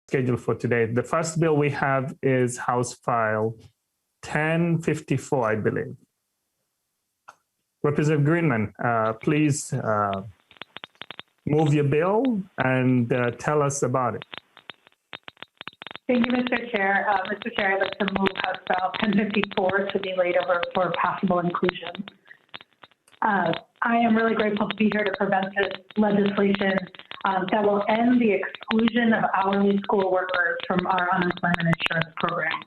scheduled for today. The first bill we have is House File 1054, I believe. Representative Greenman, please move your bill and tell us about it. Thank you, Mr. Chair. Mr. Chair, I'd like to move House File 1054 to be laid over for possible inclusion. I am really grateful to be here to prevent this legislation that will end the exclusion of hourly school workers from our unemployment insurance program.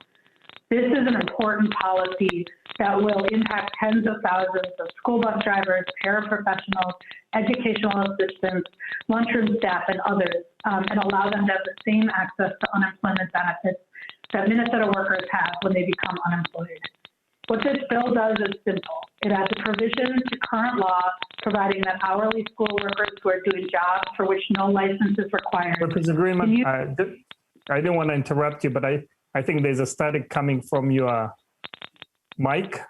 This is an important policy that will impact tens of thousands of school bus drivers, paraprofessionals, educational assistants, lunchroom staff, and others, and allow them to have the same access to unemployment benefits that Minnesota workers have when they become unemployed. What this bill does is simple. It adds a provision to current law providing that hourly school workers who are doing jobs for which no license is required. Representative Greenman, I didn't want to interrupt you, but I think there's a static coming from your mic.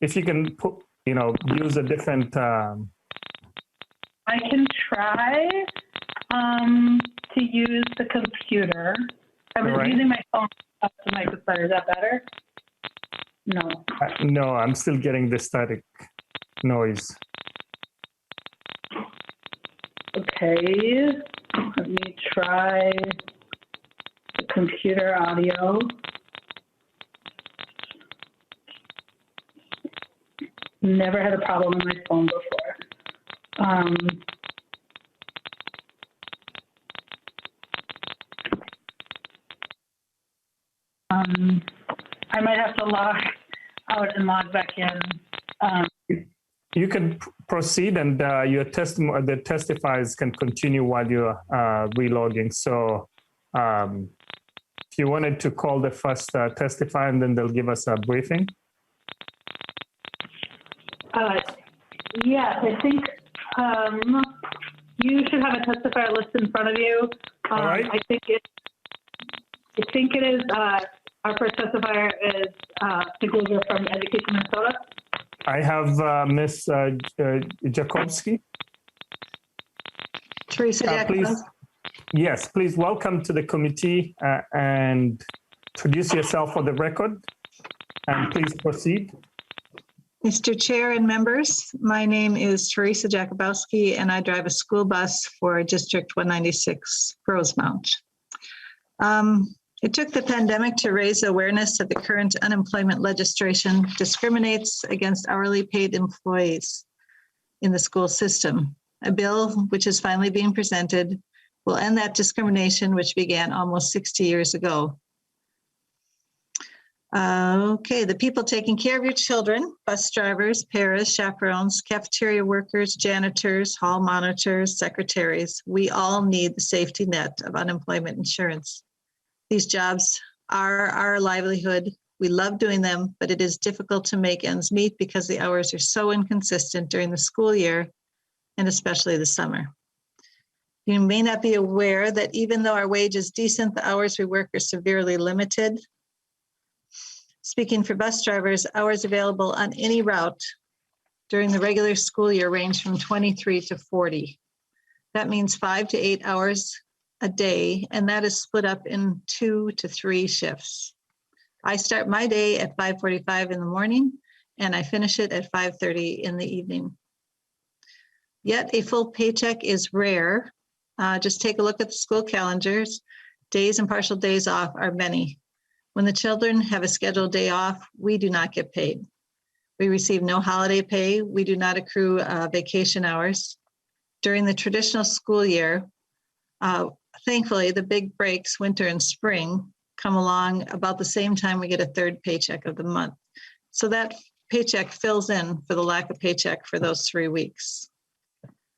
If you can put, use a different. I can try to use the computer. I was using my phone up to my computer. Is that better? No. No, I'm still getting the static noise. Okay, let me try the computer audio. Never had a problem on my phone before. I might have to log out and log back in. You can proceed, and your the testifiers can continue while you're relogging. So if you wanted to call the first testifier, and then they'll give us a briefing. Yes, I think you should have a testifier list in front of you. All right. I think it is. Our first testifier is Sigluger from Education Minnesota. I have Ms. Jakobski. Teresa Jakobowski. Yes, please welcome to the committee and introduce yourself for the record, and please proceed. Mr. Chair and members, my name is Teresa Jakobowski, and I drive a school bus for District 196, Rosemount. It took the pandemic to raise awareness that the current unemployment legislation discriminates against hourly paid employees in the school system. A bill which is finally being presented will end that discrimination, which began almost 60 years ago. Okay, the people taking care of your children, bus drivers, paras, chaperones, cafeteria workers, janitors, hall monitors, secretaries, we all need the safety net of unemployment insurance. These jobs are our livelihood. We love doing them, but it is difficult to make ends meet because the hours are so inconsistent during the school year and especially the summer. You may not be aware that even though our wage is decent, the hours we work are severely limited. Speaking for bus drivers, hours available on any route during the regular school year range from 23 to 40. That means 5 to 8 hours a day, and that is split up in 2 to 3 shifts. I start my day at 5:45 in the morning, and I finish it at 5:30 in the evening. Yet a full paycheck is rare. Just take a look at the school calendars. Days and partial days off are many. When the children have a scheduled day off, we do not get paid. We receive no holiday pay. We do not accrue vacation hours. During the traditional school year, thankfully, the big breaks, winter and spring, come along about the same time we get a third paycheck of the month. So that paycheck fills in for the lack of paycheck for those 3 weeks.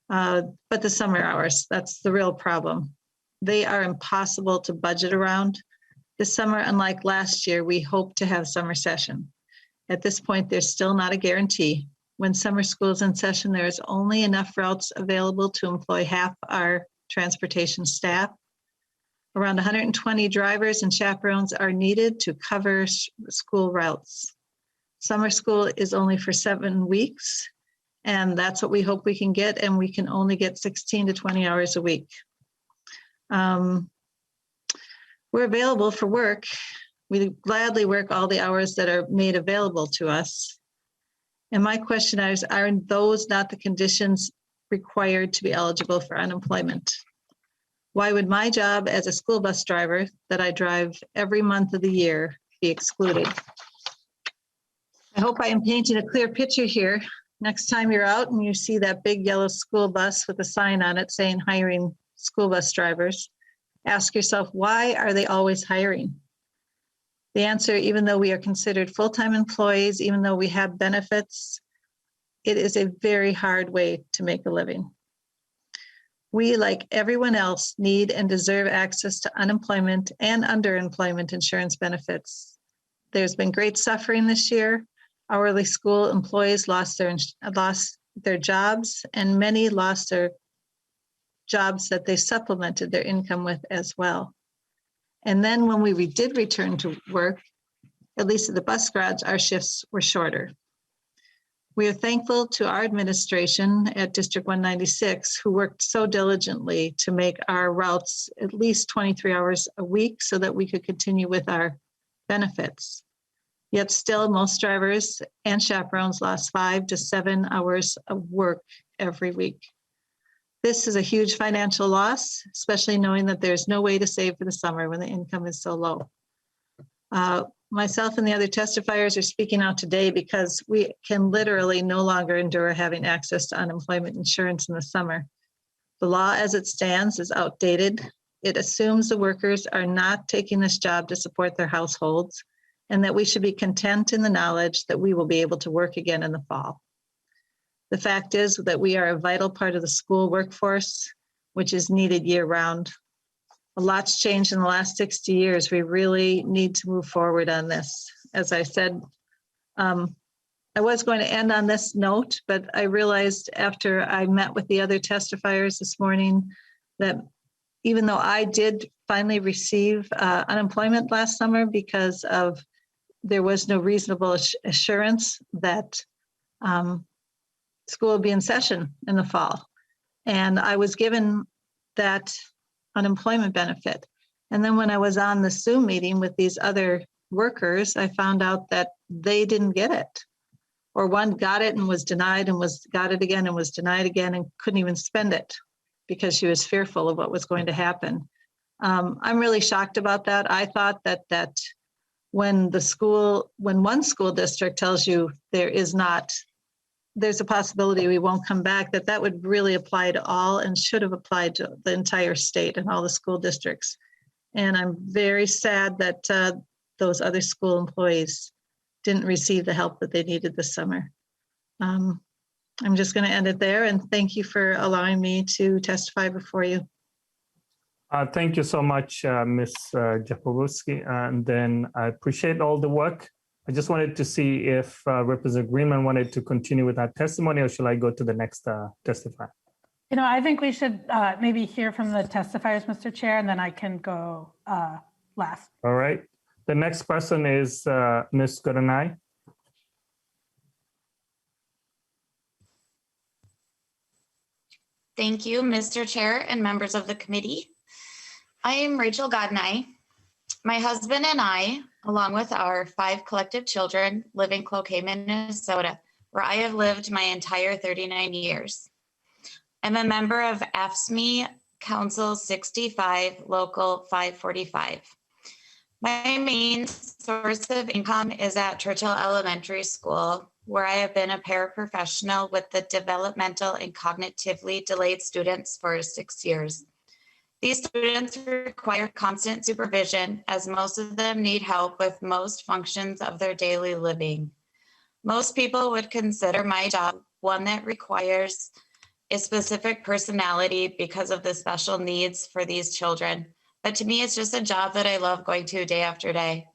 But the summer hours, that's the real problem. They are impossible to budget around. This summer, unlike last year, we hope to have summer session. At this point, there's still not a guarantee. When summer school is in session, there is only enough routes available to employ half our transportation staff. Around 120 drivers and chaperones are needed to cover school routes. Summer school is only for 7 weeks, and that's what we hope we can get, and we can only get 16 to 20 hours a week. We're available for work. We gladly work all the hours that are made available to us. And my question is, are those not the conditions required to be eligible for unemployment? Why would my job as a school bus driver that I drive every month of the year be excluded? I hope I am painting a clear picture here. Next time you're out and you see that big yellow school bus with a sign on it saying hiring school bus drivers, ask yourself, why are they always hiring? The answer, even though we are considered full-time employees, even though we have benefits, it is a very hard way to make a living. We, like everyone else, need and deserve access to unemployment and underemployment insurance benefits. There's been great suffering this year. Hourly school employees lost their jobs, and many lost their jobs that they supplemented their income with as well. And then when we did return to work, at least at the bus garage, our shifts were shorter. We are thankful to our administration at District 196, who worked so diligently to make our routes at least 23 hours a week so that we could continue with our benefits. Yet still, most drivers and chaperones lost 5 to 7 hours of work every week. This is a huge financial loss, especially knowing that there's no way to save for the summer when the income is so low. Myself and the other testifiers are speaking out today because we can literally no longer endure having access to unemployment insurance in the summer. The law as it stands is outdated. It assumes the workers are not taking this job to support their households, and that we should be content in the knowledge that we will be able to work again in the fall. The fact is that we are a vital part of the school workforce, which is needed year-round. A lot's changed in the last 60 years. We really need to move forward on this. As I said, I was going to end on this note, but I realized after I met with the other testifiers this morning that even though I did finally receive unemployment last summer because of there was no reasonable assurance that school would be in session in the fall. And I was given that unemployment benefit. And then when I was on the Zoom meeting with these other workers, I found out that they didn't get it. Or one got it and was denied and got it again and was denied again and couldn't even spend it because she was fearful of what was going to happen. I'm really shocked about that. I thought that when one school district tells you there's a possibility we won't come back, that would really apply to all and should have applied to the entire state and all the school districts. And I'm very sad that those other school employees didn't receive the help that they needed this summer. I'm just going to end it there, and thank you for allowing me to testify before you. Thank you so much, Ms. Jakubowski. And then I appreciate all the work. I just wanted to see if Representative Greenman wanted to continue with that testimony, or should I go to the next testifier? You know, I think we should maybe hear from the testifiers, Mr. Chair, and then I can go last. All right. The next person is Ms. Godanai. Thank you, Mr. Chair and members of the committee. I am Rachel Godney. My husband and I, along with our 5 collective children, live in Cloquet, Minnesota, where I have lived my entire 39 years. I'm a member of AFSCME Council 65, Local 545. My main source of income is at Churchill Elementary School, where I have been a paraprofessional with the developmental and cognitively delayed students for 6 years. These students require constant supervision, as most of them need help with most functions of their daily living. Most people would consider my job one that requires a specific personality because of the special needs for these children. But to me, it's just a job that I love going to day after day.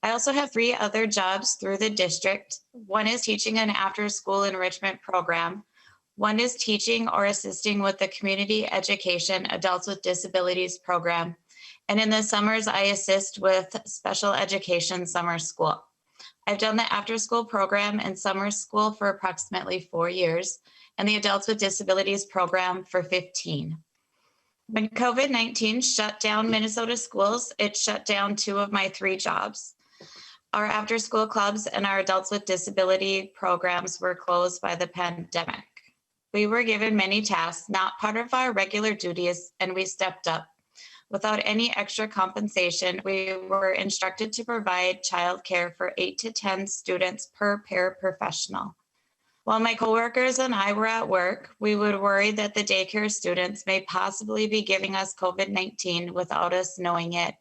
I also have 3 other jobs through the district. One is teaching an after-school enrichment program. One is teaching or assisting with the Community Education Adults with Disabilities program. And in the summers, I assist with special education summer school. I've done the after-school program and summer school for approximately 4 years, and the Adults with Disabilities program for 15. When COVID-19 shut down Minnesota schools, it shut down 2 of my 3 jobs. Our after-school clubs and our adults with disability programs were closed by the pandemic. We were given many tasks, not part of our regular duties, and we stepped up. Without any extra compensation, we were instructed to provide childcare for 8 to 10 students per paraprofessional. While my coworkers and I were at work, we would worry that the daycare students may possibly be giving us COVID-19 without us knowing it.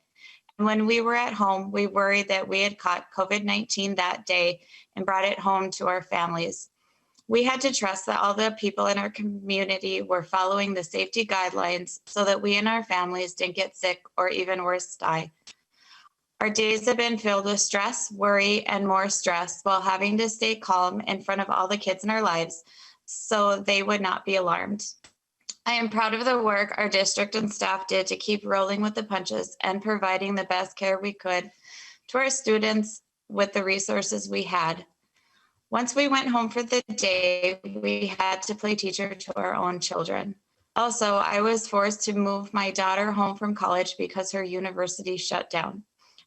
And when we were at home, we worried that we had caught COVID-19 that day and brought it home to our families. We had to trust that all the people in our community were following the safety guidelines so that we and our families didn't get sick or even worse, die. Our days have been filled with stress, worry, and more stress while having to stay calm in front of all the kids in our lives so they would not be alarmed. I am proud of the work our district and staff did to keep rolling with the punches and providing the best care we could to our students with the resources we had. Once we went home for the day, we had to play teacher to our own children. Also, I was forced to move my daughter home from college because her university shut down.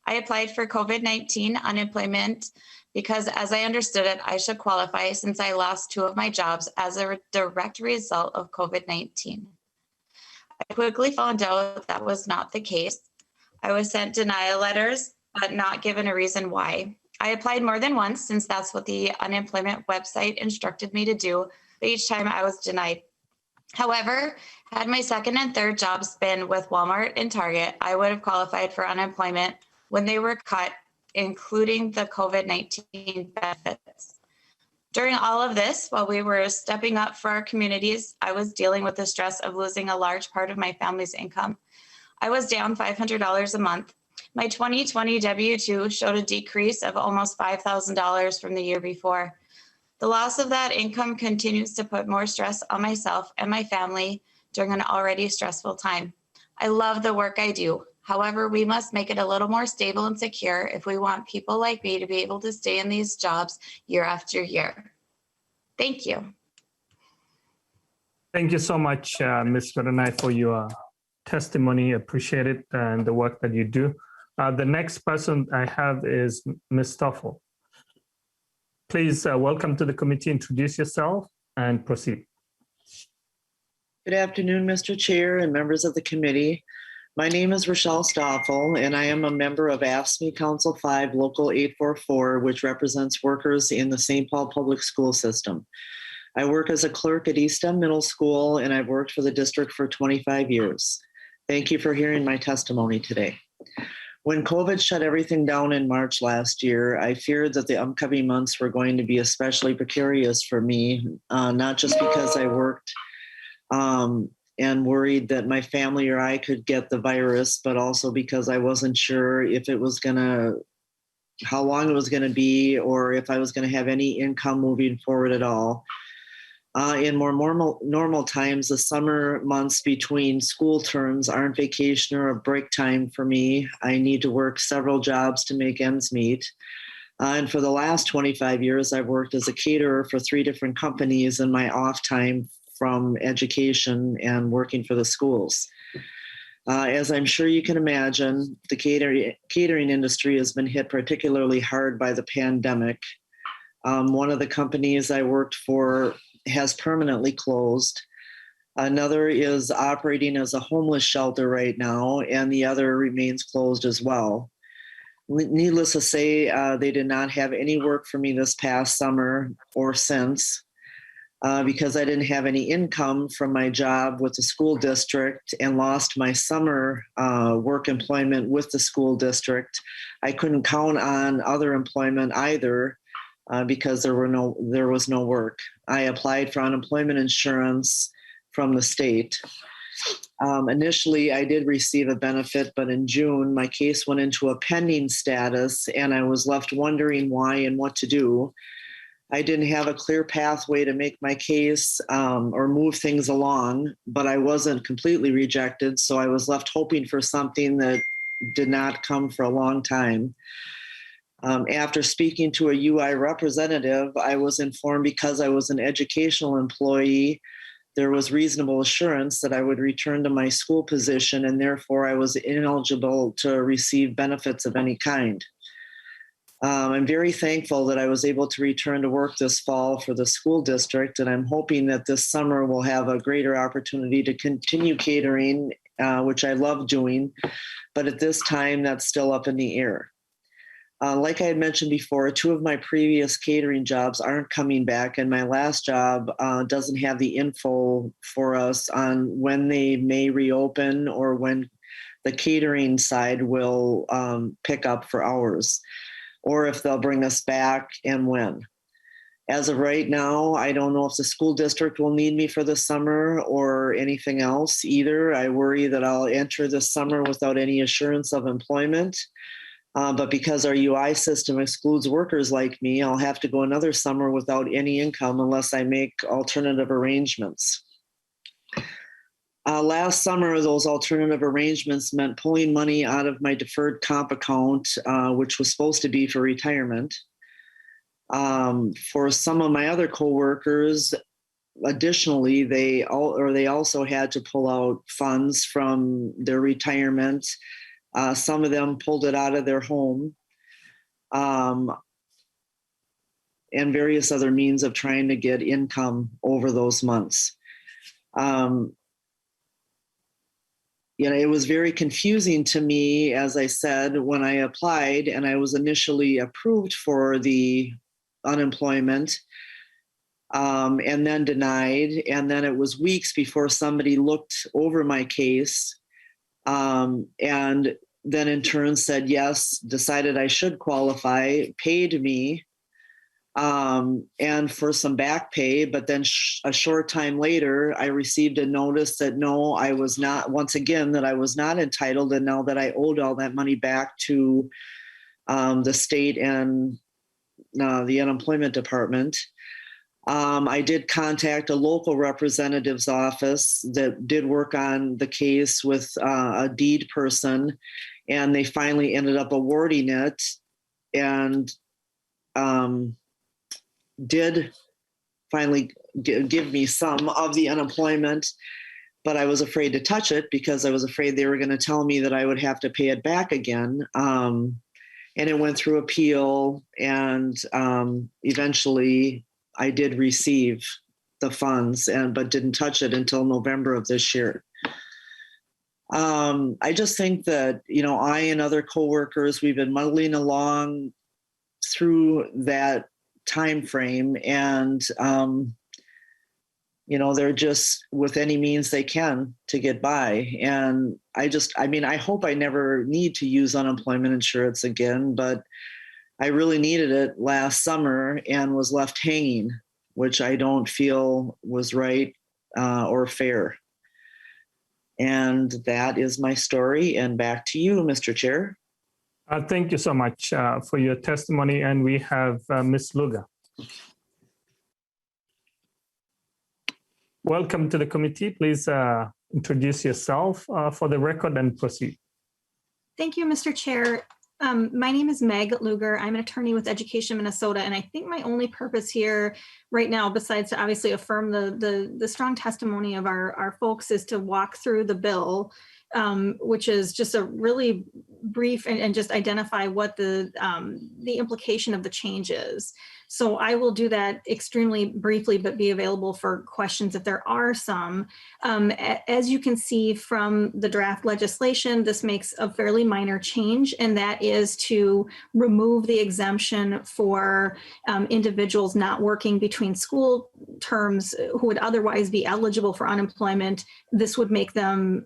I applied for COVID-19 unemployment because, as I understood it, I should qualify since I lost 2 of my jobs as a direct result of COVID-19. I quickly found out that was not the case. I was sent denial letters, but not given a reason why. I applied more than once since that's what the unemployment website instructed me to do, but each time I was denied. However, had my second and third jobs been with Walmart and Target, I would have qualified for unemployment when they were cut, including the COVID-19 benefits. During all of this, while we were stepping up for our communities, I was dealing with the stress of losing a large part of my family's income. I was down $500 a month. My 2020 W-2 showed a decrease of almost $5,000 from the year before. The loss of that income continues to put more stress on myself and my family during an already stressful time. I love the work I do. However, we must make it a little more stable and secure if we want people like me to be able to stay in these jobs year after year. Thank you. Thank you so much, Ms. Godanai, for your testimony. Appreciate it and the work that you do. The next person I have is Ms. Stoffel. Please welcome to the committee, introduce yourself and proceed. Good afternoon, Mr. Chair and members of the committee. My name is Rochelle Stoffel, and I am a member of AFSCME Council 5 Local 844, which represents workers in the St. Paul Public School System. I work as a clerk at East End Middle School, and I've worked for the district for 25 years. Thank you for hearing my testimony today. When COVID shut everything down in March last year, I feared that the upcoming months were going to be especially precarious for me, not just because I worked and worried that my family or I could get the virus, but also because I wasn't sure if it was how long it was gonna be, or if I was gonna have any income moving forward at all. In more normal times, the summer months between school terms aren't vacation or a break time for me. I need to work several jobs to make ends meet. And for the last 25 years, I've worked as a caterer for 3 different companies in my off time from education and working for the schools. As I'm sure you can imagine, the catering industry has been hit particularly hard by the pandemic. One of the companies I worked for has permanently closed. Another is operating as a homeless shelter right now, and the other remains closed as well. Needless to say, they did not have any work for me this past summer or since. Because I didn't have any income from my job with the school district and lost my summer work employment with the school district. I couldn't count on other employment either because there was no work. I applied for unemployment insurance from the state. Initially, I did receive a benefit, but in June, my case went into a pending status and I was left wondering why and what to do. I didn't have a clear pathway to make my case or move things along, but I wasn't completely rejected. So I was left hoping for something that did not come for a long time. After speaking to a UI representative, I was informed because I was an educational employee there was reasonable assurance that I would return to my school position, and therefore I was ineligible to receive benefits of any kind. I'm very thankful that I was able to return to work this fall for the school district, and I'm hoping that this summer we'll have a greater opportunity to continue catering, which I love doing, but at this time that's still up in the air. Like I had mentioned before, 2 of my previous catering jobs aren't coming back, and my last job doesn't have the info for us on when they may reopen or when the catering side will pick up for hours, or if they'll bring us back and when. As of right now, I don't know if the school district will need me for the summer or anything else either. I worry that I'll enter this summer without any assurance of employment. But because our UI system excludes workers like me, I'll have to go another summer without any income unless I make alternative arrangements. Last summer, those alternative arrangements meant pulling money out of my deferred comp account, which was supposed to be for retirement. For some of my other coworkers, additionally, they also had to pull out funds from their retirement. Some of them pulled it out of their home, and various other means of trying to get income over those months. It was very confusing to me, as I said, when I applied and I was initially approved for the unemployment, and then denied. And then it was weeks before somebody looked over my case, and then in turn said yes, decided I should qualify, paid me, and for some back pay. But then a short time later, I received a notice that no, I was not, once again, that I was not entitled, and now that I owed all that money back to the state and the unemployment department. I did contact a local representative's office that did work on the case with a deed person, and they finally ended up awarding it, and did finally give me some of the unemployment, but I was afraid to touch it because I was afraid they were going to tell me that I would have to pay it back again. And it went through appeal, and eventually I did receive the funds, but didn't touch it until November of this year. I just think that, I and other coworkers, we've been muddling along through that time frame, and they're just with any means they can to get by. And I hope I never need to use unemployment insurance again, but I really needed it last summer and was left hanging, which I don't feel was right or fair. And that is my story. And back to you, Mr. Chair. Thank you so much for your testimony. And we have Ms. Luga. Welcome to the committee. Please introduce yourself for the record and proceed. Thank you, Mr. Chair. My name is Meg Luger. I'm an attorney with Education Minnesota, and I think my only purpose here right now, besides to obviously affirm the strong testimony of our folks, is to walk through the bill, which is just a really brief and just identify what the implication of the change is. So I will do that extremely briefly, but be available for questions if there are some. As you can see from the draft legislation, this makes a fairly minor change, and that is to remove the exemption for individuals not working between school terms who would otherwise be eligible for unemployment. This would make them,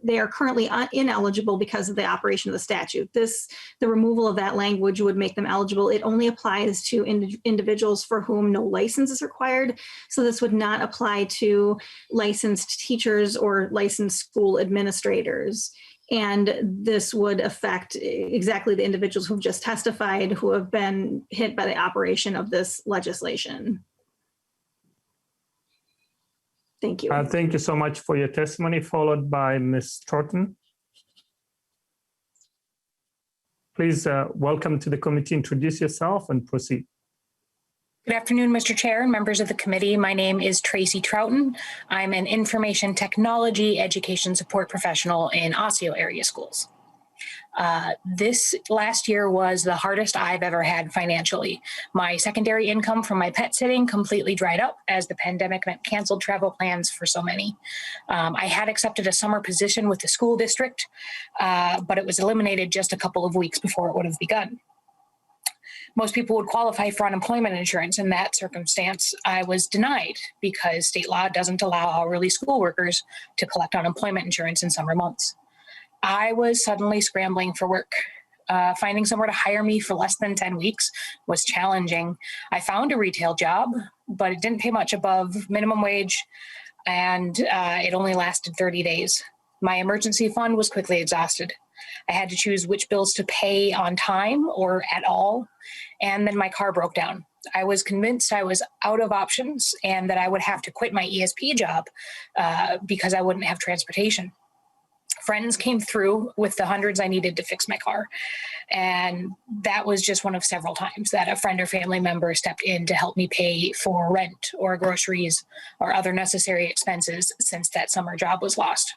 they are currently ineligible because of the operation of the statute. The removal of that language would make them eligible. It only applies to individuals for whom no license is required. So this would not apply to licensed teachers or licensed school administrators. And this would affect exactly the individuals who've just testified who have been hit by the operation of this legislation. Thank you. Thank you so much for your testimony, followed by Ms. Thornton. Please welcome to the committee, introduce yourself and proceed. Good afternoon, Mr. Chair and members of the committee. My name is Tracy Troughton. I'm an information technology education support professional in Osseo area schools. This last year was the hardest I've ever had financially. My secondary income from my pet sitting completely dried up as the pandemic meant canceled travel plans for so many. I had accepted a summer position with the school district, but it was eliminated just a couple of weeks before it would have begun. Most people would qualify for unemployment insurance. In that circumstance, I was denied because state law doesn't allow hourly school workers to collect unemployment insurance in summer months. I was suddenly scrambling for work. Finding somewhere to hire me for less than 10 weeks was challenging. I found a retail job, but it didn't pay much above minimum wage, and it only lasted 30 days. My emergency fund was quickly exhausted. I had to choose which bills to pay on time or at all, and then my car broke down. I was convinced I was out of options and that I would have to quit my ESP job because I wouldn't have transportation. Friends came through with the hundreds I needed to fix my car. And that was just one of several times that a friend or family member stepped in to help me pay for rent or groceries or other necessary expenses since that summer job was lost,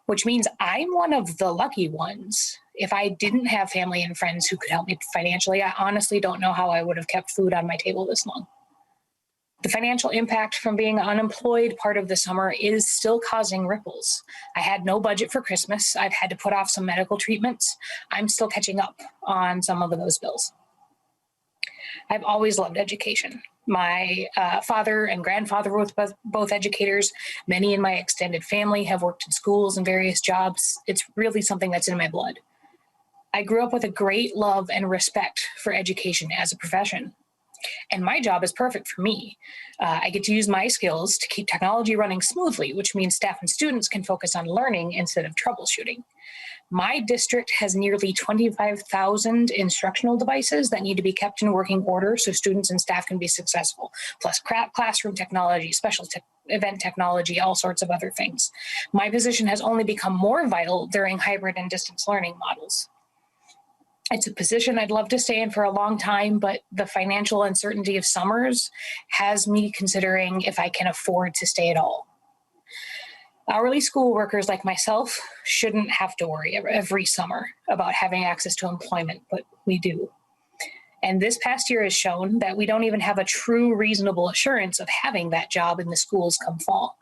which means I'm one of the lucky ones. If I didn't have family and friends who could help me financially, I honestly don't know how I would have kept food on my table this long. The financial impact from being unemployed part of the summer is still causing ripples. I had no budget for Christmas. I've had to put off some medical treatments. I'm still catching up on some of those bills. I've always loved education. My father and grandfather were both educators. Many in my extended family have worked in schools and various jobs. It's really something that's in my blood. I grew up with a great love and respect for education as a profession. And my job is perfect for me. I get to use my skills to keep technology running smoothly, which means staff and students can focus on learning instead of troubleshooting. My district has nearly 25,000 instructional devices that need to be kept in working order so students and staff can be successful, plus classroom technology, special event technology, all sorts of other things. My position has only become more vital during hybrid and distance learning models. It's a position I'd love to stay in for a long time, but the financial uncertainty of summers has me considering if I can afford to stay at all. Hourly school workers like myself shouldn't have to worry every summer about having access to employment, but we do. And this past year has shown that we don't even have a true reasonable assurance of having that job in the schools come fall.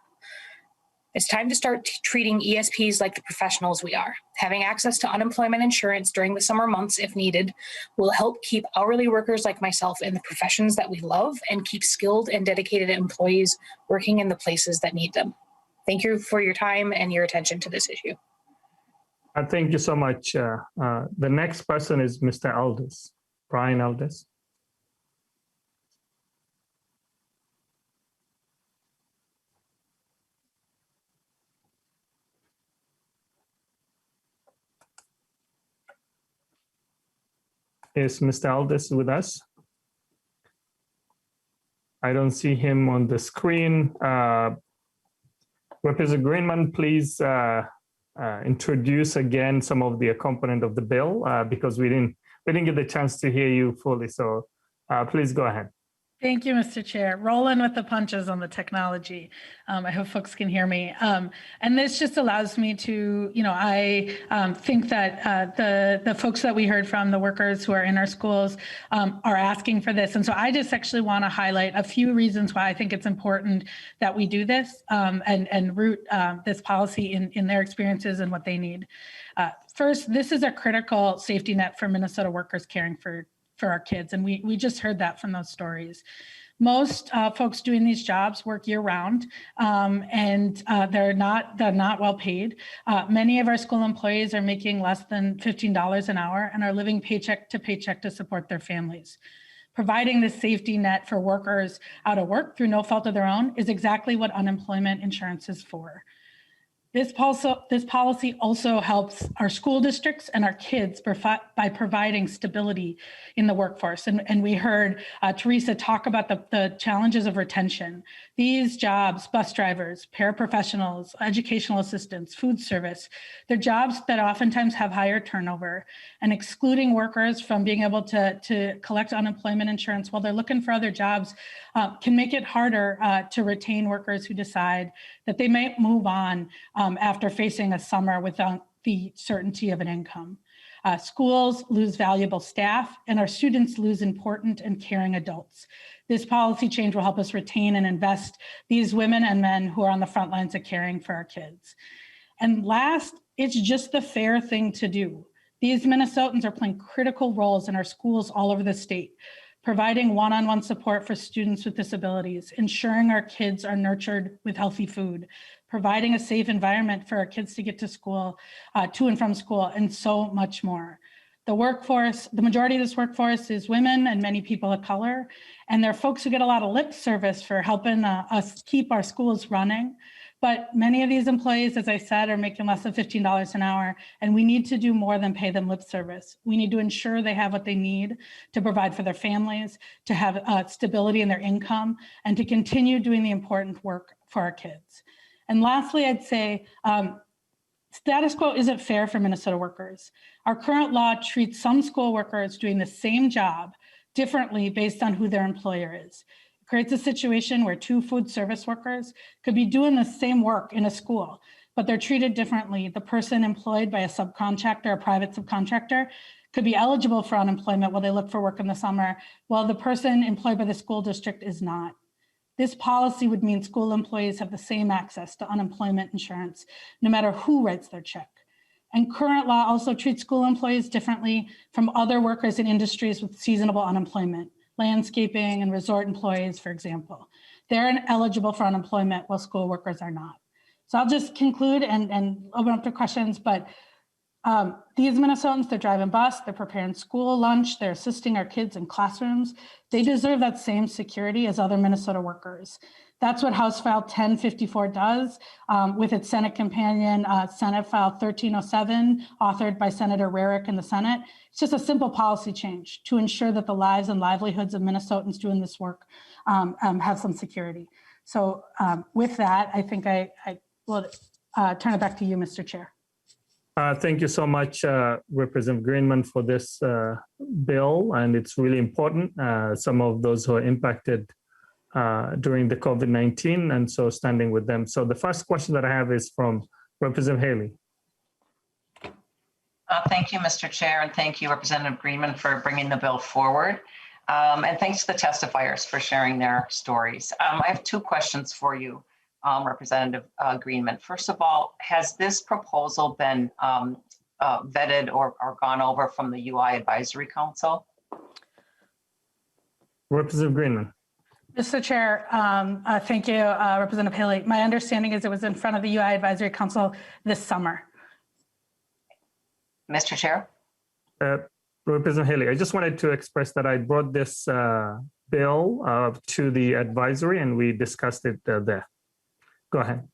It's time to start treating ESPs like the professionals we are. Having access to unemployment insurance during the summer months, if needed, will help keep hourly workers like myself in the professions that we love and keep skilled and dedicated employees working in the places that need them. Thank you for your time and your attention to this issue. Thank you so much. The next person is Mr. Aldis, Brian Aldis. Is Mr. Aldis with us? I don't see him on the screen. Representative Greenman, please introduce again some of the component of the bill because we didn't get the chance to hear you fully. So please go ahead. Thank you, Mr. Chair. Rolling with the punches on the technology. I hope folks can hear me. And this just allows me to, I think that the folks that we heard from, the workers who are in our schools, are asking for this. And so I just actually want to highlight a few reasons why I think it's important that we do this and root this policy in their experiences and what they need. First, this is a critical safety net for Minnesota workers caring for our kids. And we just heard that from those stories. Most folks doing these jobs work year round and they're not well paid. Many of our school employees are making less than $15 an hour and are living paycheck to support their families. Providing this safety net for workers out of work through no fault of their own is exactly what unemployment insurance is for. This policy also helps our school districts and our kids by providing stability in the workforce. And we heard Teresa talk about the challenges of retention. These jobs, bus drivers, paraprofessionals, educational assistants, food service, they're jobs that oftentimes have higher turnover, and excluding workers from being able to collect unemployment insurance while they're looking for other jobs can make it harder to retain workers who decide that they might move on after facing a summer without the certainty of an income. Schools lose valuable staff, and our students lose important and caring adults. This policy change will help us retain and invest these women and men who are on the front lines of caring for our kids. And last, it's just the fair thing to do. These Minnesotans are playing critical roles in our schools all over the state, providing one-on-one support for students with disabilities, ensuring our kids are nurtured with healthy food, providing a safe environment for our kids to get to school, to and from school, and so much more. The workforce, the majority of this workforce is women and many people of color, and they're folks who get a lot of lip service for helping us keep our schools running. But many of these employees, as I said, are making less than $15 an hour, and we need to do more than pay them lip service. We need to ensure they have what they need to provide for their families, to have stability in their income, and to continue doing the important work for our kids. And lastly, I'd say status quo isn't fair for Minnesota workers. Our current law treats some school workers doing the same job differently based on who their employer is. Creates a situation where two food service workers could be doing the same work in a school, but they're treated differently. The person employed by a subcontractor, a private subcontractor, could be eligible for unemployment while they look for work in the summer, while the person employed by the school district is not. This policy would mean school employees have the same access to unemployment insurance, no matter who writes their check. And current law also treats school employees differently from other workers in industries with seasonal unemployment. Landscaping and resort employees, for example. They're eligible for unemployment while school workers are not. So I'll just conclude and open up to questions, but these Minnesotans, they're driving bus, they're preparing school lunch, they're assisting our kids in classrooms. They deserve that same security as other Minnesota workers. That's what House File 1054 does with its Senate companion, Senate File 1307, authored by Senator Rarick in the Senate. It's just a simple policy change to ensure that the lives and livelihoods of Minnesotans doing this work have some security. So with that, I think I will turn it back to you, Mr. Chair. Thank you so much, Representative Greenman, for this bill, and it's really important. Some of those who are impacted during the COVID-19, and so standing with them. So the first question that I have is from Representative Haley. Thank you, Mr. Chair, and thank you, Representative Greenman, for bringing the bill forward. And thanks to the testifiers for sharing their stories. I have two questions for you, Representative Greenman. First of all, has this proposal been vetted or gone over from the UI Advisory Council? Representative Greenman. Mr. Chair, thank you, Representative Haley. My understanding is it was in front of the UI Advisory Council this summer. Mr. Chair? Representative Haley, I just wanted to express that I brought this bill to the advisory and we discussed it there. Go ahead.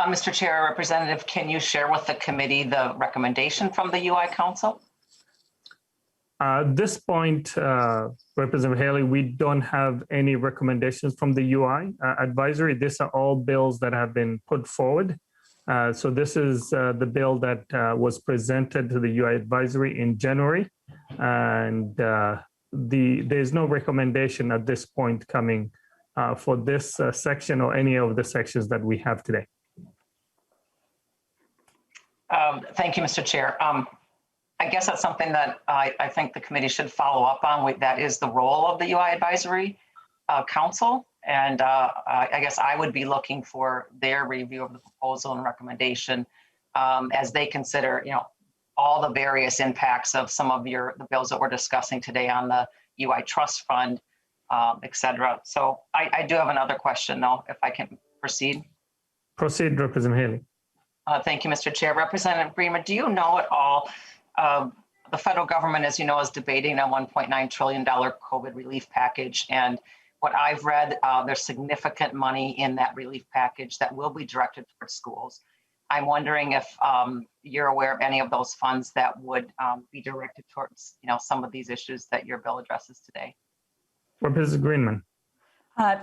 Mr. Chair, Representative, can you share with the committee the recommendation from the UI Council? At this point, Representative Haley, we don't have any recommendations from the UI advisory. These are all bills that have been put forward. So this is the bill that was presented to the UI advisory in January. And there's no recommendation at this point coming for this section or any of the sections that we have today. Thank you, Mr. Chair. I guess that's something that I think the committee should follow up on. That is the role of the UI Advisory Council. And I guess I would be looking for their review of the proposal and recommendation as they consider, all the various impacts of some of the bills that we're discussing today on the UI Trust Fund, et cetera. So I do have another question, though, if I can proceed. Proceed, Representative Haley. Thank you, Mr. Chair. Representative Greenman, do you know at all, the federal government, as you know, is debating a $1.9 trillion COVID relief package, and what I've read, there's significant money in that relief package that will be directed towards schools. I'm wondering if you're aware of any of those funds that would be directed towards, some of these issues that your bill addresses today. Representative Greenman.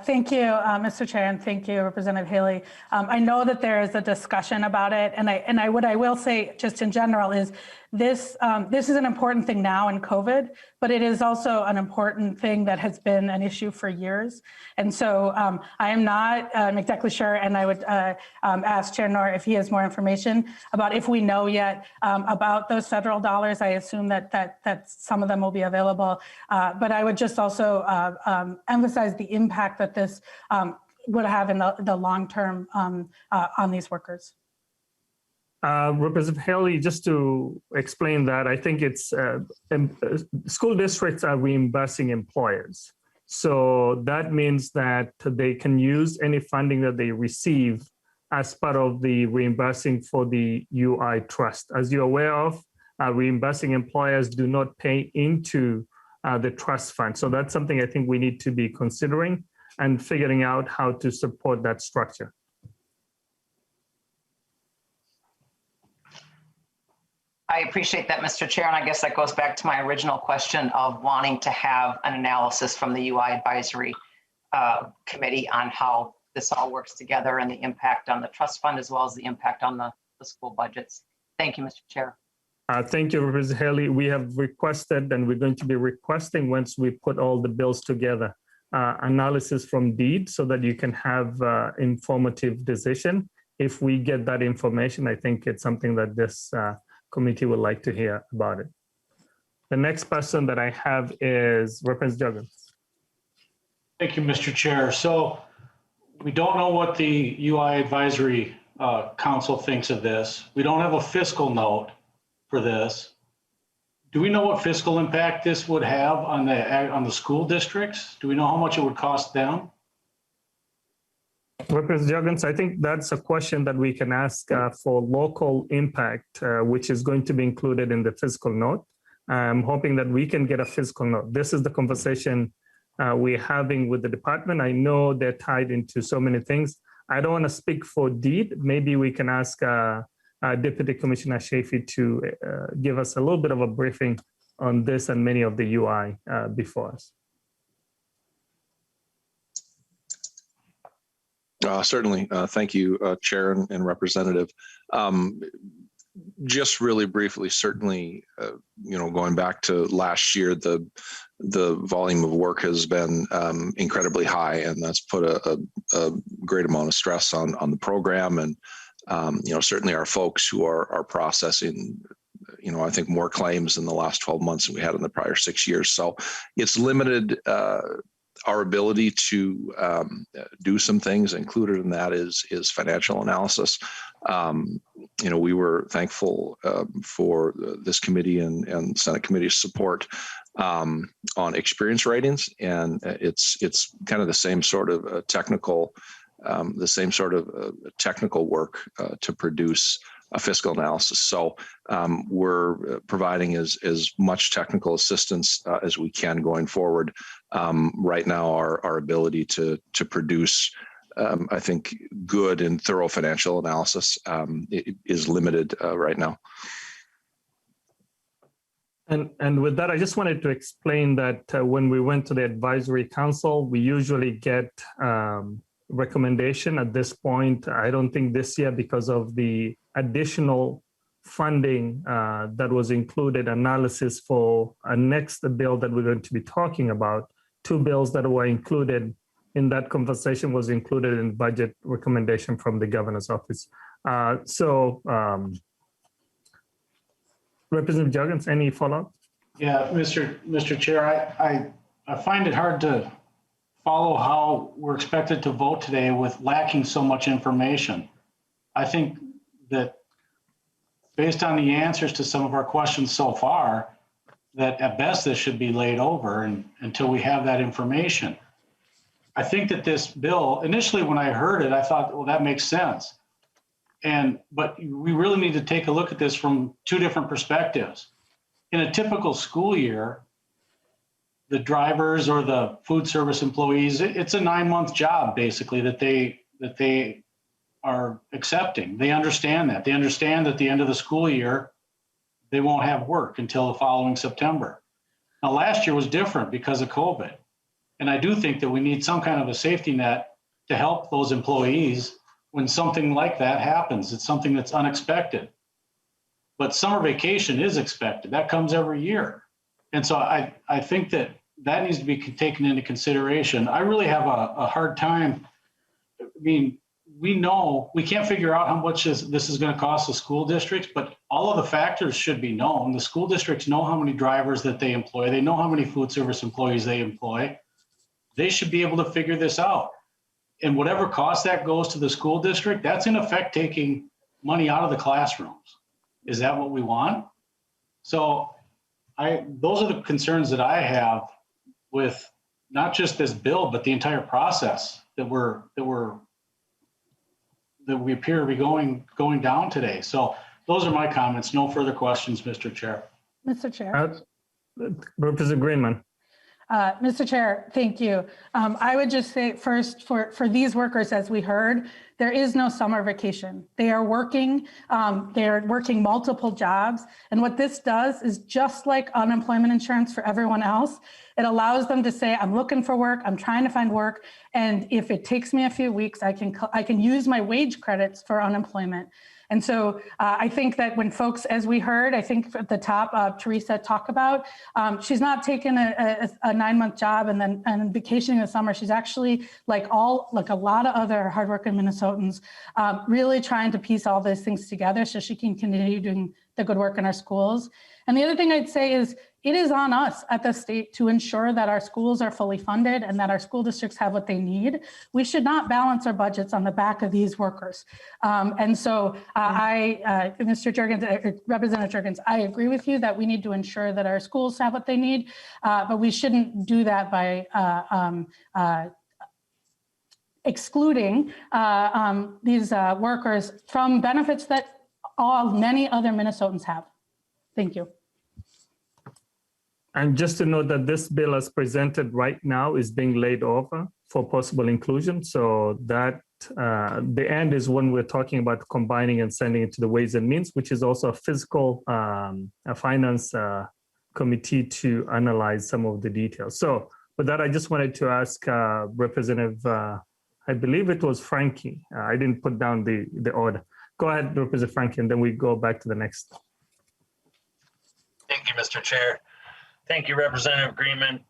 Thank you, Mr. Chair, and thank you, Representative Haley. I know that there is a discussion about it, and what I will say just in general is this is an important thing now in COVID, but it is also an important thing that has been an issue for years. And so I am not exactly sure, and I would ask Chair Knorr if he has more information about if we know yet about those federal dollars. I assume that some of them will be available, but I would just also emphasize the impact that this would have in the long term on these workers. Representative Haley, just to explain that, I think it's school districts are reimbursing employers. So that means that they can use any funding that they receive as part of the reimbursing for the UI trust. As you're aware of, reimbursing employers do not pay into the trust fund. So that's something I think we need to be considering and figuring out how to support that structure. I appreciate that, Mr. Chair, and I guess that goes back to my original question of wanting to have an analysis from the UI Advisory Committee on how this all works together and the impact on the trust fund as well as the impact on the school budgets. Thank you, Mr. Chair. Thank you, Representative Haley. We have requested, and we're going to be requesting once we put all the bills together, analysis from DEED so that you can have informative decision. If we get that information, I think it's something that this committee would like to hear about it. The next person that I have is Representative Juggins. Thank you, Mr. Chair. So we don't know what the UI Advisory Council thinks of this. We don't have a fiscal note for this. Do we know what fiscal impact this would have on the school districts? Do we know how much it would cost them? Representative Juggins, I think that's a question that we can ask for local impact, which is going to be included in the fiscal note. I'm hoping that we can get a fiscal note. This is the conversation we're having with the department. I know they're tied into so many things. I don't want to speak for DEED. Maybe we can ask Deputy Commissioner Chafee to give us a little bit of a briefing on this and many of the UI before us. Certainly. Thank you, Chair and Representative. Just really briefly, certainly, going back to last year, the volume of work has been incredibly high, and that's put a great amount of stress on the program. And, certainly our folks who are processing, I think more claims in the last 12 months than we had in the prior 6 years. So it's limited our ability to do some things. Included in that is financial analysis. We were thankful for this committee and Senate committee's support on experience ratings, and it's kind of the same sort of technical work to produce a fiscal analysis. So we're providing as much technical assistance as we can going forward. Right now, our ability to produce, I think, good and thorough financial analysis is limited right now. And with that, I just wanted to explain that when we went to the advisory council, we usually get recommendation at this point. I don't think this year, because of the additional funding that was included, analysis for a next bill that we're going to be talking about. 2 bills that were included in that conversation was included in budget recommendation from the governor's office. Representative Juggins, any follow-up? Yeah, Mr. Chair, I find it hard to follow how we're expected to vote today with lacking so much information. I think that based on the answers to some of our questions so far, that at best this should be laid over until we have that information. I think that this bill, initially when I heard it, I thought, well, that makes sense. But we really need to take a look at this from 2 different perspectives. In a typical school year, the drivers or the food service employees, it's a 9-month job basically that they are accepting. They understand that. They understand that at the end of the school year, they won't have work until the following September. Now, last year was different because of COVID. And I do think that we need some kind of a safety net to help those employees when something like that happens. It's something that's unexpected. But summer vacation is expected. That comes every year. And so I think that needs to be taken into consideration. I really have a hard time. I mean, we know we can't figure out how much this is going to cost the school districts, but all of the factors should be known. The school districts know how many drivers that they employ. They know how many food service employees they employ. They should be able to figure this out. And whatever cost that goes to the school district, that's in effect taking money out of the classrooms. Is that what we want? So those are the concerns that I have with not just this bill, but the entire process that we appear to be going down today. So those are my comments. No further questions, Mr. Chair. Mr. Chair. Representative Greenman. Mr. Chair, thank you. I would just say first for these workers, as we heard, there is no summer vacation. They are working multiple jobs. And what this does is just like unemployment insurance for everyone else. It allows them to say, I'm looking for work, I'm trying to find work. And if it takes me a few weeks, I can use my wage credits for unemployment. And so I think that when folks, as we heard, I think at the top, Teresa talked about, she's not taking a 9-month job and vacationing in the summer. She's actually like a lot of other hardworking Minnesotans, really trying to piece all these things together so she can continue doing the good work in our schools. And the other thing I'd say is it is on us at the state to ensure that our schools are fully funded and that our school districts have what they need. We should not balance our budgets on the back of these workers. And so Mr. Juergens, Representative Juergens, I agree with you that we need to ensure that our schools have what they need, but we shouldn't do that by excluding these workers from benefits that many other Minnesotans have. Thank you. And just to note that this bill as presented right now is being laid over for possible inclusion. So that the end is when we're talking about combining and sending it to the Ways and Means, which is also a fiscal a finance committee to analyze some of the details. So with that, I just wanted to ask Representative, I believe it was Frankie. I didn't put down the order. Go ahead, Representative Frankie, and then we go back to the next. Thank you, Mr. Chair. Thank you, Representative Greenman.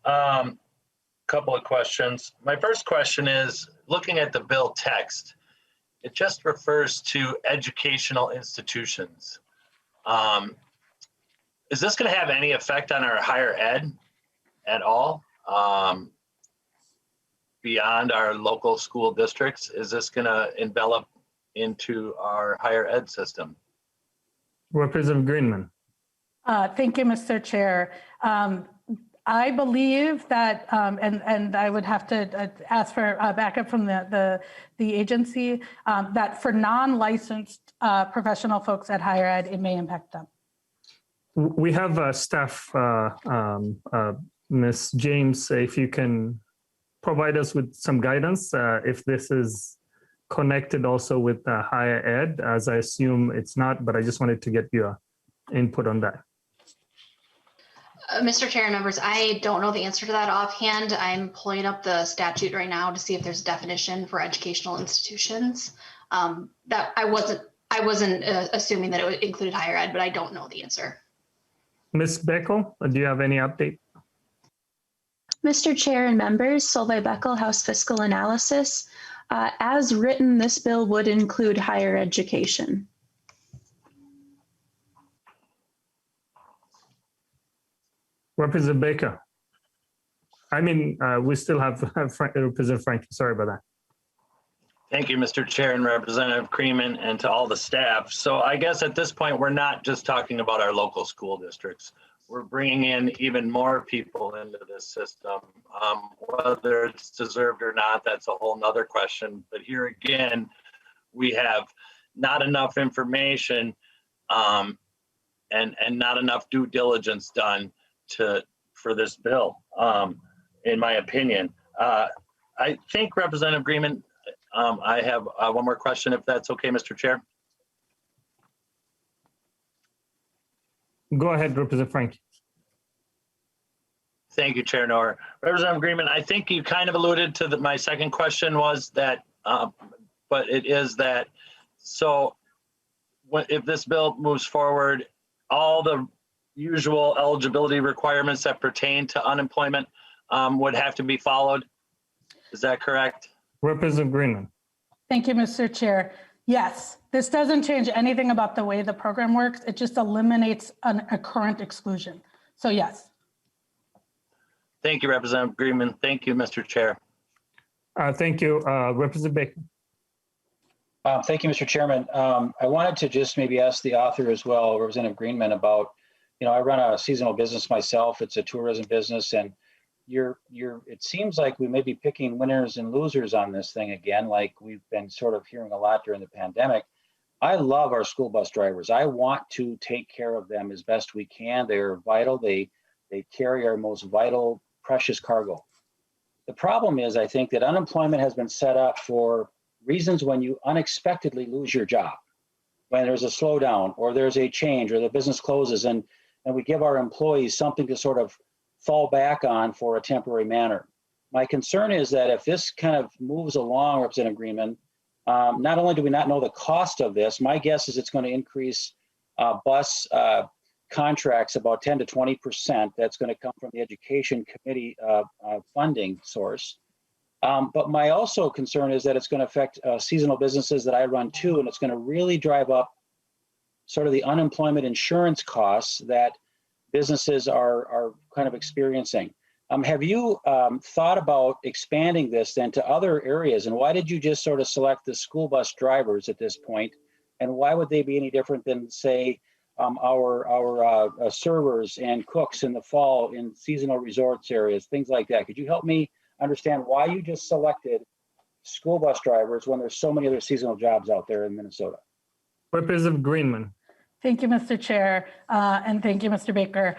Couple of questions. My first question is, looking at the bill text, it just refers to educational institutions. Is this going to have any effect on our higher ed at all? Beyond our local school districts? Is this going to envelop into our higher ed system? Representative Greenman. Thank you, Mr. Chair. I believe that, and I would have to ask for backup from the agency, that for non-licensed professional folks at higher ed, it may impact them. We have staff, Ms. James, if you can provide us with some guidance, if this is connected also with higher ed, as I assume it's not, but I just wanted to get your input on that. Mr. Chair and members, I don't know the answer to that offhand. I'm pulling up the statute right now to see if there's a definition for educational institutions. That I wasn't assuming that it included higher ed, but I don't know the answer. Ms. Beckel, do you have any update? Mr. Chair and members, Solveig Beckel, House Fiscal Analysis. As written, this bill would include higher education. Representative Baker. I mean, we still have Representative Frankie. Sorry about that. Thank you, Mr. Chair and Representative Greenman, and to all the staff. So I guess at this point, we're not just talking about our local school districts. We're bringing in even more people into this system. Whether it's deserved or not, that's a whole nother question. But here again, we have not enough information and not enough due diligence done for this bill, in my opinion. I think Representative Greenman, I have one more question, if that's okay, Mr. Chair. Go ahead, Representative Frank. Thank you, Chair Noor. Representative Greenman, I think you kind of alluded to my second question was that, but it is that, so if this bill moves forward, all the usual eligibility requirements that pertain to unemployment would have to be followed. Is that correct? Representative Greenman. Thank you, Mr. Chair. Yes, this doesn't change anything about the way the program works. It just eliminates a current exclusion. So yes. Thank you, Representative Greenman. Thank you, Mr. Chair. Thank you, Representative Baker. Thank you, Mr. Chairman. I wanted to just maybe ask the author as well, Representative Greenman, about, I run a seasonal business myself. It's a tourism business, and it seems like we may be picking winners and losers on this thing again, like we've been sort of hearing a lot during the pandemic. I love our school bus drivers. I want to take care of them as best we can. They're vital. They carry our most vital, precious cargo. The problem is, I think that unemployment has been set up for reasons when you unexpectedly lose your job, when there's a slowdown or there's a change or the business closes, and we give our employees something to sort of fall back on for a temporary manner. My concern is that if this kind of moves along, Representative Greenman, not only do we not know the cost of this, my guess is it's going to increase bus contracts about 10 to 20%. That's going to come from the Education Committee funding source. But my also concern is that it's going to affect seasonal businesses that I run too, and it's going to really drive up sort of the unemployment insurance costs that businesses are kind of experiencing. Have you thought about expanding this then to other areas? And why did you just sort of select the school bus drivers at this point? And why would they be any different than, say, our servers and cooks in the fall in seasonal resorts areas, things like that? Could you help me understand why you just selected school bus drivers when there's so many other seasonal jobs out there in Minnesota? Representative Greenman. Thank you, Mr. Chair, and thank you, Mr. Baker.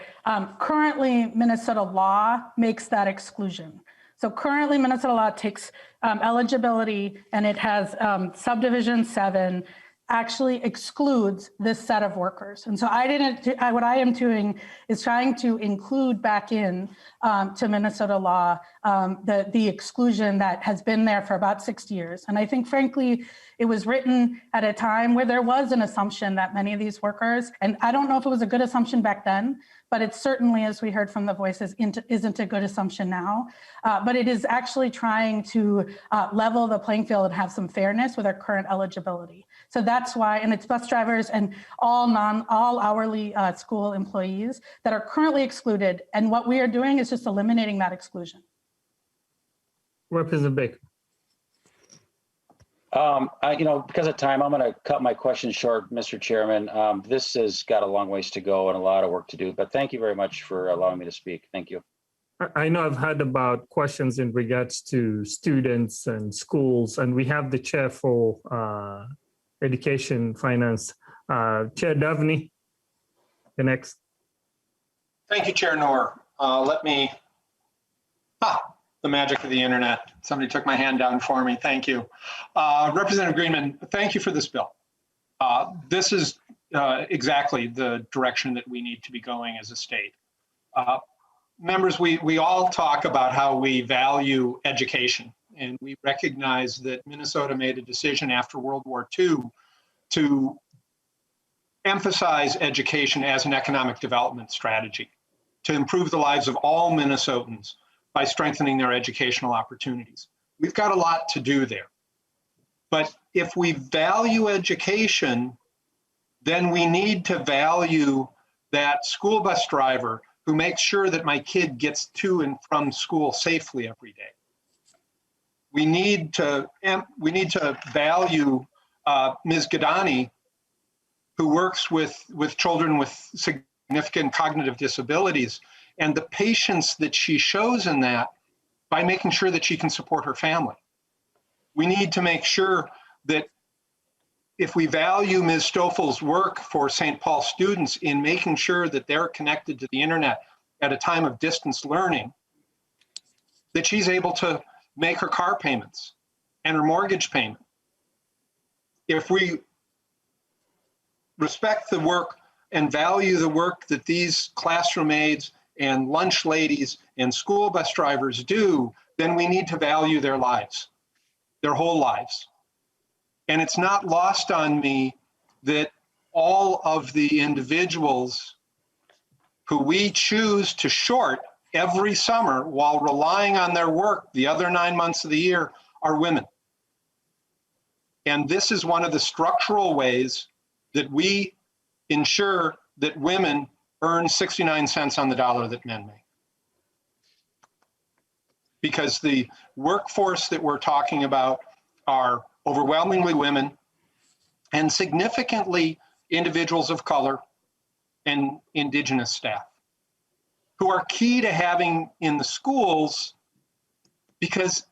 Currently, Minnesota law makes that exclusion. So currently, Minnesota law takes eligibility, and it has subdivision 7 actually excludes this set of workers. And so what I am doing is trying to include back in to Minnesota law the exclusion that has been there for about 6 years. And I think, frankly, it was written at a time where there was an assumption that many of these workers, and I don't know if it was a good assumption back then, but it certainly, as we heard from the voices, isn't a good assumption now. But it is actually trying to level the playing field and have some fairness with our current eligibility. So that's why, and it's bus drivers and all hourly school employees that are currently excluded. And what we are doing is just eliminating that exclusion. Representative Baker. Because of time, I'm going to cut my question short, Mr. Chairman. This has got a long ways to go and a lot of work to do, but thank you very much for allowing me to speak. Thank you. I know I've had about questions in regards to students and schools, and we have the chair for Education Finance. Chair Davney, the next. Thank you, Chair Noor. The magic of the internet. Somebody took my hand down for me. Thank you. Representative Greenman, thank you for this bill. This is exactly the direction that we need to be going as a state. Members, we all talk about how we value education, and we recognize that Minnesota made a decision after World War II to emphasize education as an economic development strategy to improve the lives of all Minnesotans by strengthening their educational opportunities. We've got a lot to do there. But if we value education, then we need to value that school bus driver who makes sure that my kid gets to and from school safely every day. We need to value Ms. Gadani, who works with children with significant cognitive disabilities, and the patience that she shows in that by making sure that she can support her family. We need to make sure that if we value Ms. Stoffel's work for St. Paul students in making sure that they're connected to the internet at a time of distance learning, that she's able to make her car payments and her mortgage payment. If we respect the work and value the work that these classroom aides and lunch ladies and school bus drivers do, then we need to value their lives, their whole lives. And it's not lost on me that all of the individuals who we choose to short every summer while relying on their work the other 9 months of the year are women. And this is one of the structural ways that we ensure that women earn 69 cents on the dollar that men make. Because the workforce that we're talking about are overwhelmingly women and significantly individuals of color and indigenous staff who are key to having in the schools, because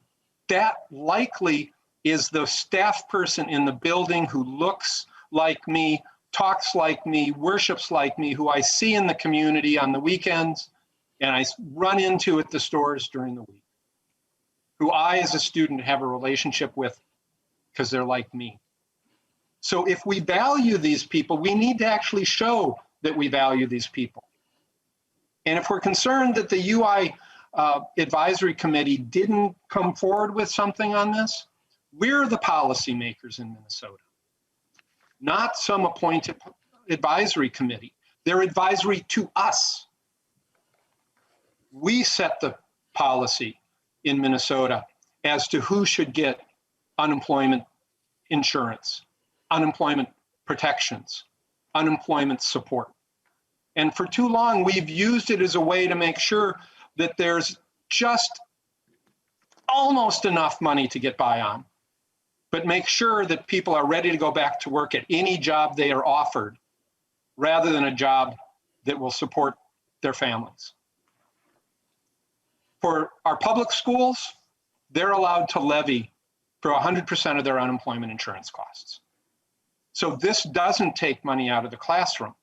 that likely is the staff person in the building who looks like me, talks like me, worships like me, who I see in the community on the weekends and I run into at the stores during the week, who I as a student have a relationship with because they're like me. So if we value these people, we need to actually show that we value these people. And if we're concerned that the UI Advisory Committee didn't come forward with something on this, we're the policymakers in Minnesota, not some appointed advisory committee. They're advisory to us. We set the policy in Minnesota as to who should get unemployment insurance, unemployment protections, unemployment support. And for too long, we've used it as a way to make sure that there's just almost enough money to get by on, but make sure that people are ready to go back to work at any job they are offered, rather than a job that will support their families. For our public schools, they're allowed to levy for 100% of their unemployment insurance costs. So this doesn't take money out of the classroom.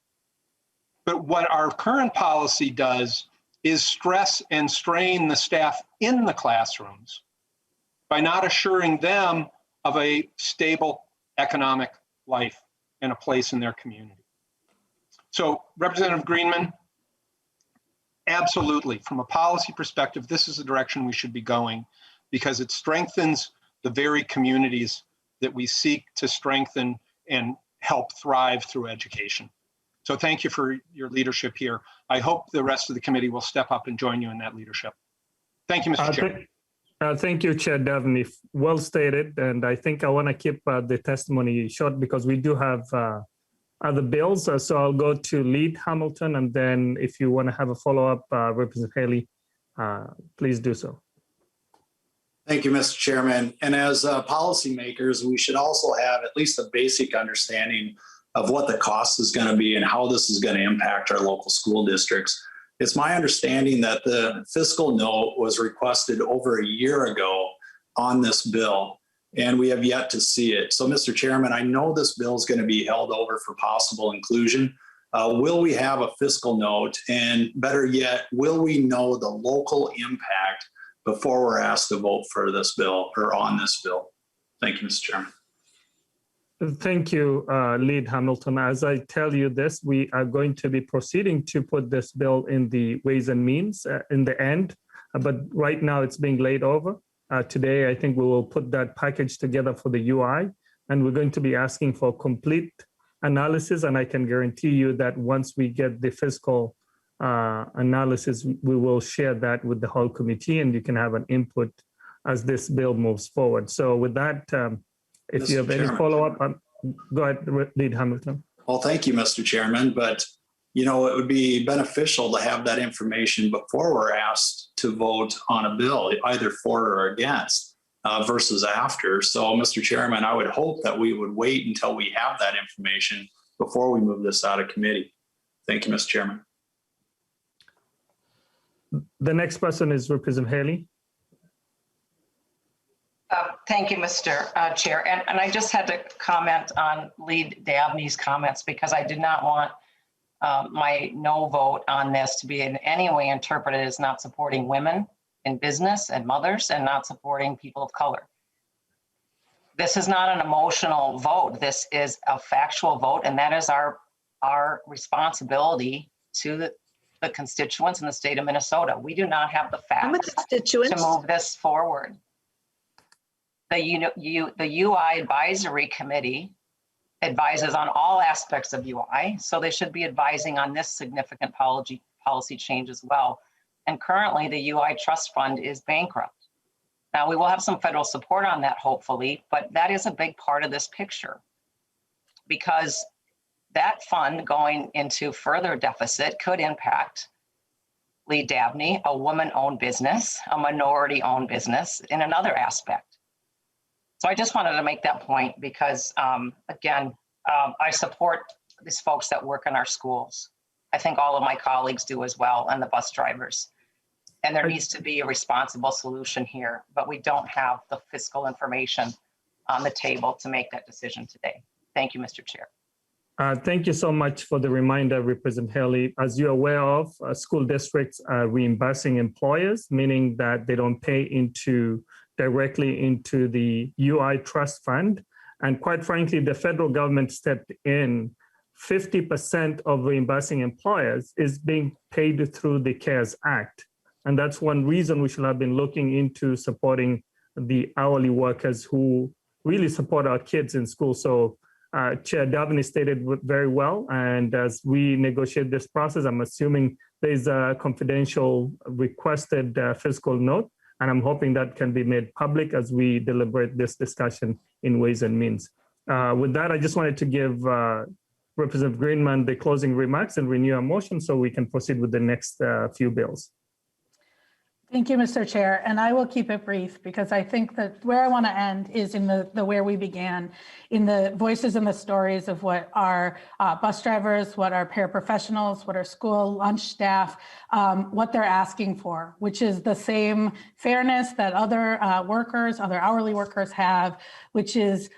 But what our current policy does is stress and strain the staff in the classrooms by not assuring them of a stable economic life and a place in their community. So Representative Greenman, absolutely, from a policy perspective, this is the direction we should be going, because it strengthens the very communities that we seek to strengthen and help thrive through education. So thank you for your leadership here. I hope the rest of the committee will step up and join you in that leadership. Thank you, Mr. Chair. Thank you, Chair Devney. Well stated. And I think I want to keep the testimony short because we do have other bills. So I'll go to Lead Hamilton, and then if you want to have a follow-up, Representative Haley, please do so. Thank you, Mr. Chairman. And as policymakers, we should also have at least a basic understanding of what the cost is going to be and how this is going to impact our local school districts. It's my understanding that the fiscal note was requested over a year ago on this bill, and we have yet to see it. So, Mr. Chairman, I know this bill is going to be held over for possible inclusion. Will we have a fiscal note? And better yet, will we know the local impact before we're asked to vote for this bill or on this bill? Thank you, Mr. Chairman. Thank you, Lead Hamilton. As I tell you this, we are going to be proceeding to put this bill in the Ways and Means in the end, but right now it's being laid over. Today, I think we will put that package together for the UI, and we're going to be asking for complete analysis, and I can guarantee you that once we get the fiscal analysis, we will share that with the whole committee, and you can have an input as this bill moves forward. So with that, if you have any follow-up, go ahead, Lead Hamilton. Well, thank you, Mr. Chairman. But, you know, it would be beneficial to have that information before we're asked to vote on a bill, either for or against, versus after. So, Mr. Chairman, I would hope that we would wait until we have that information before we move this out of committee. Thank you, Mr. Chairman. The next person is Representative Haley. Thank you, Mr. Chair. And I just had to comment on Lead Dabney's comments because I did not want my no vote on this to be in any way interpreted as not supporting women in business and mothers and not supporting people of color. This is not an emotional vote. This is a factual vote, and that is our responsibility to the constituents in the state of Minnesota. We do not have the facts to move this forward. The UI Advisory Committee advises on all aspects of UI, so they should be advising on this significant policy change as well. And currently, the UI Trust Fund is bankrupt. Now, we will have some federal support on that, hopefully, but that is a big part of this picture, because that fund going into further deficit could impact Lee Dabney, a woman-owned business, a minority-owned business, in another aspect. So I just wanted to make that point because, again, I support these folks that work in our schools. I think all of my colleagues do as well, and the bus drivers. And there needs to be a responsible solution here, but we don't have the fiscal information on the table to make that decision today. Thank you, Mr. Chair. Thank you so much for the reminder, Representative Haley. As you're aware of, school districts are reimbursing employers, meaning that they don't pay directly into the UI Trust Fund. And quite frankly, the federal government stepped in. 50% of reimbursing employers is being paid through the CARES Act. And that's one reason we should have been looking into supporting the hourly workers who really support our kids in school. So Chair Dabney stated very well. And as we negotiate this process, I'm assuming there's a confidential requested fiscal note. And I'm hoping that can be made public as we deliberate this discussion in Ways and Means. With that, I just wanted to give Representative Greenman the closing remarks and renew our motion so we can proceed with the next few bills. Thank you, Mr. Chair. And I will keep it brief because I think that where I want to end is in the where we began, in the voices and the stories of what our bus drivers, what our paraprofessionals, what our school lunch staff, what they're asking for, which is the same fairness that other workers, other hourly workers have, which is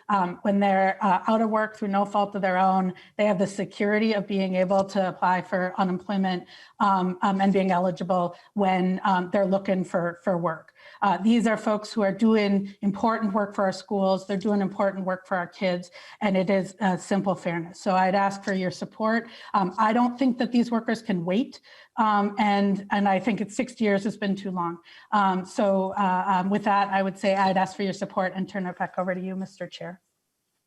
when they're out of work through no fault of their own, they have the security of being able to apply for unemployment and being eligible when they're looking for work. These are folks who are doing important work for our schools. They're doing important work for our kids, and it is simple fairness. So I'd ask for your support. I don't think that these workers can wait, and I think it's 6 years has been too long. With that, I would say I'd ask for your support and turn it back over to you, Mr. Chair.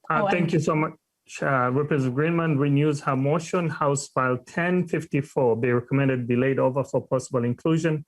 Thank you so much. Representative Greenman renews her motion. House File 1054 be recommended be laid over for possible inclusion.